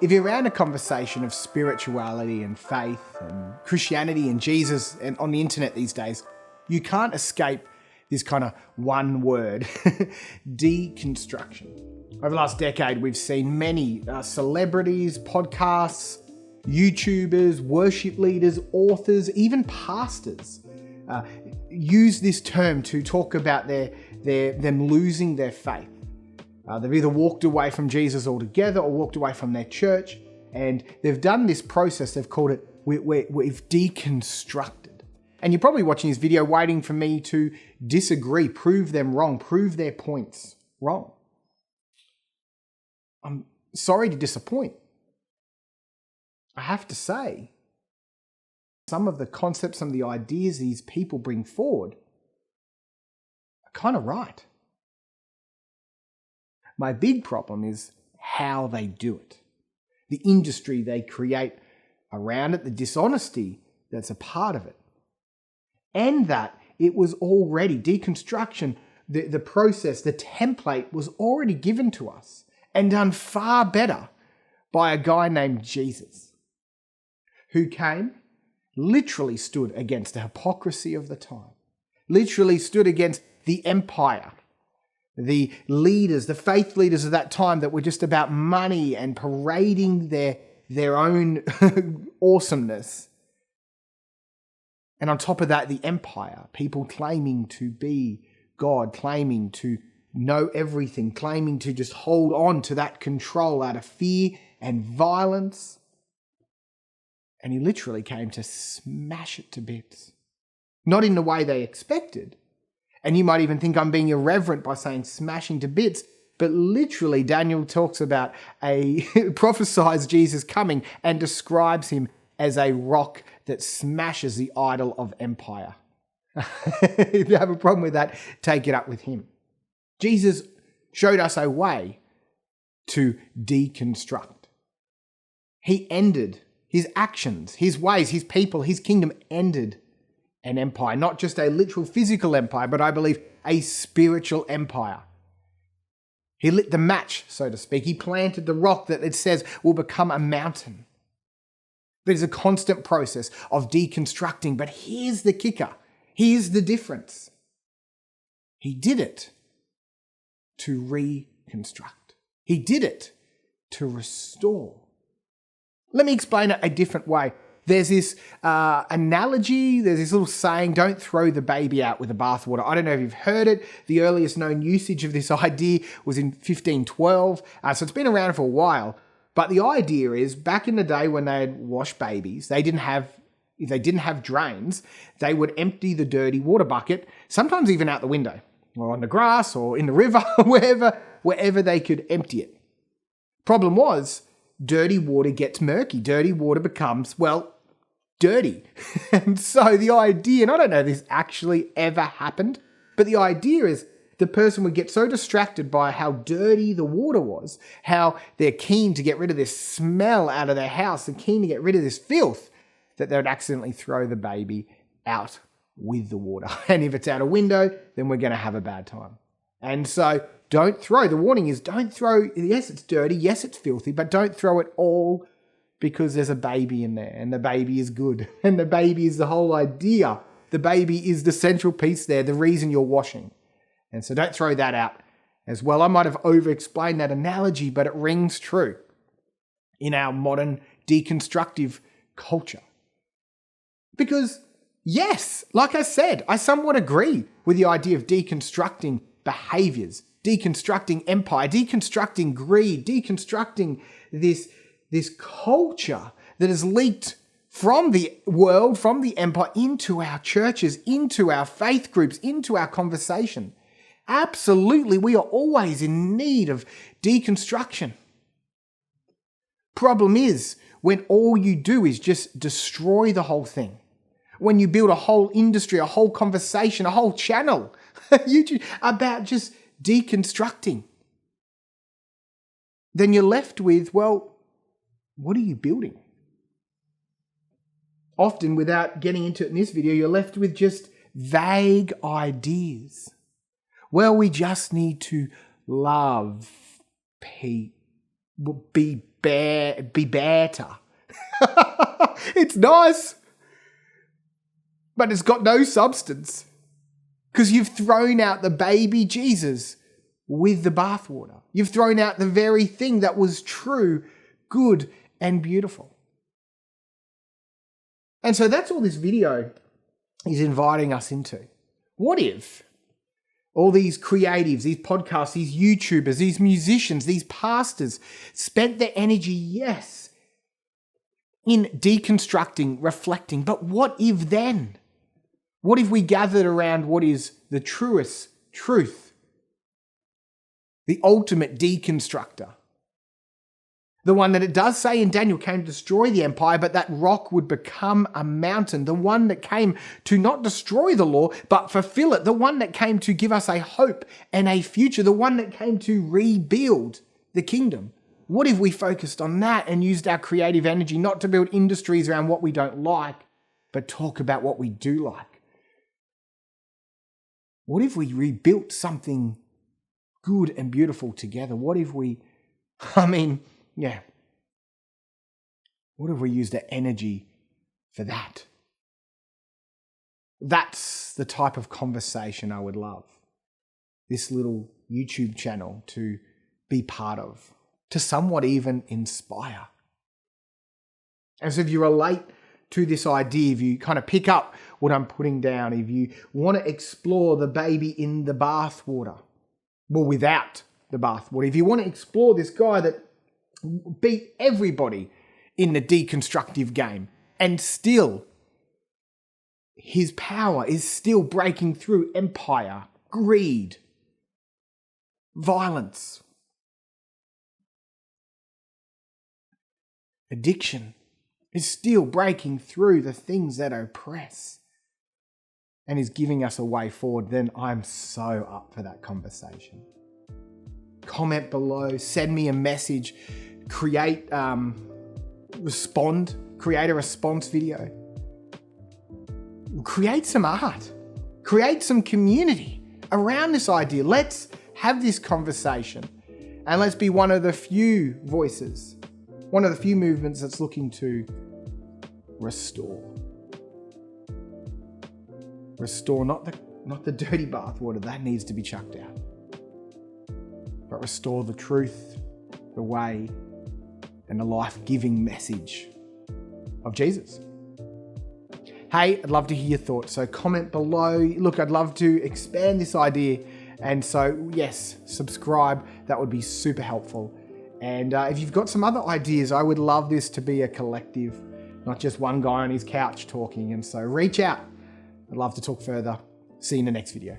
If you're around a conversation of spirituality and faith and Christianity and Jesus and on the internet these days, you can't escape this kind of one word, deconstruction. Over the last decade, we've seen many celebrities, podcasts, YouTubers, worship leaders, authors, even pastors use this term to talk about them losing their faith. They've either walked away from Jesus altogether or walked away from their church, and they've done this process. They've called it, we've deconstructed. And you're probably watching this video waiting for me to disagree, prove them wrong, prove their points wrong. I'm sorry to disappoint. I have to say, some of the concepts, some of the ideas these people bring forward are kind of right. My big problem is how they do it. The industry they create around it, the dishonesty that's a part of it. And that it was already, deconstruction, the process, the template was already given to us and done far better by a guy named Jesus, who came, literally stood against the hypocrisy of the time, literally stood against the empire, the leaders, the faith leaders of that time that were just about money and parading their own awesomeness. And on top of that, the empire, people claiming to be God, claiming to know everything, claiming to just hold on to that control out of fear and violence. And he literally came to smash it to bits. Not in the way they expected. And you might even think I'm being irreverent by saying smashing to bits, but literally Daniel talks about prophesies Jesus coming and describes him as a rock that smashes the idol of empire. If you have a problem with that, take it up with him. Jesus showed us a way to deconstruct. He ended his actions, his ways, his people, his kingdom ended an empire, not just a literal physical empire, but I believe a spiritual empire. He lit the match, so to speak. He planted the rock that it says will become a mountain. There's a constant process of deconstructing, but here's the kicker. Here's the difference. He did it to reconstruct. He did it to restore. Let me explain it a different way. There's this analogy, there's this little saying, don't throw the baby out with the bathwater. I don't know if you've heard it. The earliest known usage of this idea was in 1512. So it's been around for a while. But the idea is, back in the day when they'd wash babies, if they didn't have drains, they would empty the dirty water bucket, sometimes even out the window, or on the grass, or in the river, wherever they could empty it. Problem was, dirty water gets murky. Dirty water becomes, dirty. And so the idea, and I don't know if this actually ever happened, but the idea is the person would get so distracted by how dirty the water was, how they're keen to get rid of this smell out of their house, and keen to get rid of this filth, that they would accidentally throw the baby out with the water. And if it's out a window, then we're going to have a bad time. And so don't throw. The warning is don't throw. Yes, it's dirty. Yes, it's filthy, but don't throw it all because there's a baby in there and the baby is good. And the baby is the whole idea. The baby is the central piece there, the reason you're washing. And so don't throw that out as well. I might have over-explained that analogy, but it rings true in our modern deconstructive culture. Because yes, like I said, I somewhat agree with the idea of deconstructing behaviors, deconstructing empire, deconstructing greed, deconstructing this culture that has leaked from the world, from the empire, into our churches, into our faith groups, into our conversation. Absolutely, we are always in need of deconstruction. Problem is, when all you do is just destroy the whole thing, when you build a whole industry, a whole conversation, a whole channel YouTube about just deconstructing, then you're left with, what are you building? Often, without getting into it in this video, you're left with just vague ideas. We just need to love people, be be better. It's nice, but it's got no substance because you've thrown out the baby Jesus with the bathwater. You've thrown out the very thing that was true, good, and beautiful. And so that's all this video is inviting us into. What if all these creatives, these podcasts, these YouTubers, these musicians, these pastors spent their energy, yes, in deconstructing, reflecting, but what if then? What if we gathered around what is the truest truth? The ultimate deconstructor. The one that it does say in Daniel came to destroy the empire, but that rock would become a mountain. The one that came to not destroy the law, but fulfill it. The one that came to give us a hope and a future. The one that came to rebuild the kingdom. What if we focused on that and used our creative energy not to build industries around what we don't like, but talk about what we do like? What if we rebuilt something good and beautiful together? What if we, what if we used the energy for that? That's the type of conversation I would love this little YouTube channel to be part of, to somewhat even inspire. And so if you relate to this idea, if you kind of pick up what I'm putting down, if you want to explore the baby in the bathwater, well, without the bathwater, if you want to explore this guy that beat everybody in the deconstructive game and still his power is still breaking through empire, greed, violence, addiction, is still breaking through the things that oppress and is giving us a way forward, then I'm so up for that conversation. Comment below, send me a message, create a response video. Create some art, create some community around this idea. Let's have this conversation and let's be one of the few voices, one of the few movements that's looking to restore. Restore not the dirty bathwater, that needs to be chucked out. But restore the truth, the way, and the life-giving message of Jesus. Hey, I'd love to hear your thoughts, so comment below. Look, I'd love to expand this idea, and so yes, subscribe, that would be super helpful. And if you've got some other ideas, I would love this to be a collective, not just one guy on his couch talking, and so reach out. I'd love to talk further. See you in the next video.